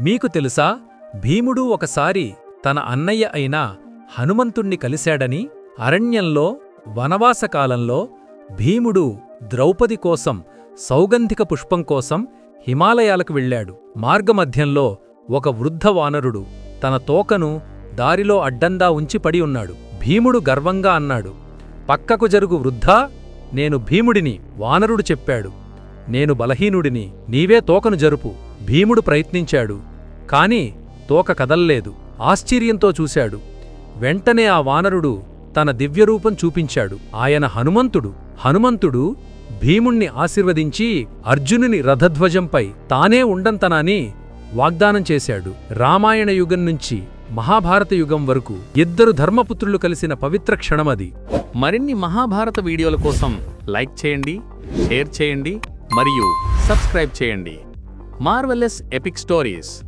మీకు తెలుసా, భీముడు ఒకసారి తన అన్నయ్య అయిన హనుమంతుణ్ణి కలిశాడని? అరణ్యంలో వనవాసకాలంలో భీముడు ద్రౌపది కోసం సౌగంధిక పుష్పం కోసం హిమాలయాలకు వెళ్ళాడు. మార్గమధ్యంలో ఒక వృద్ధ వానరుడు తన తోకను దారిలో అడ్డంగా ఉంచి పడి ఉన్నాడు. భీముడు గర్వంగా అన్నాడు, "పక్కకు జరుగు వృద్ధా, నేను భీముడిని." వానరుడు చెప్పాడు, "నేను బలహీనుడిని, నీవే తోకను జరుపు." భీముడు ప్రయత్నించాడు, కాని తోక కదల్లేదు. ఆశ్చర్యంతో చూశాడు. వెంటనే ఆ వానరుడు తన దివ్యరూపం చూపించాడు. ఆయన హనుమంతుడు. హనుమంతుడు భీముణ్ణి ఆశీర్వదించి అర్జునుని రథధ్వజంపై తానే ఉండంతనాని వాగ్దానం చేశాడు. రామాయణ యుగం నుంచి మహాభారత యుగం వరకు ఇద్దరు ధర్మపుత్రులు కలిసిన పవిత్ర క్షణమది. మరిన్ని మహాభారత వీడియోల కోసం లైక్ చేయండి, షేర్ చేయండి మరియు సబ్స్క్రైబ్ చేయండి. Marvellous epic stories.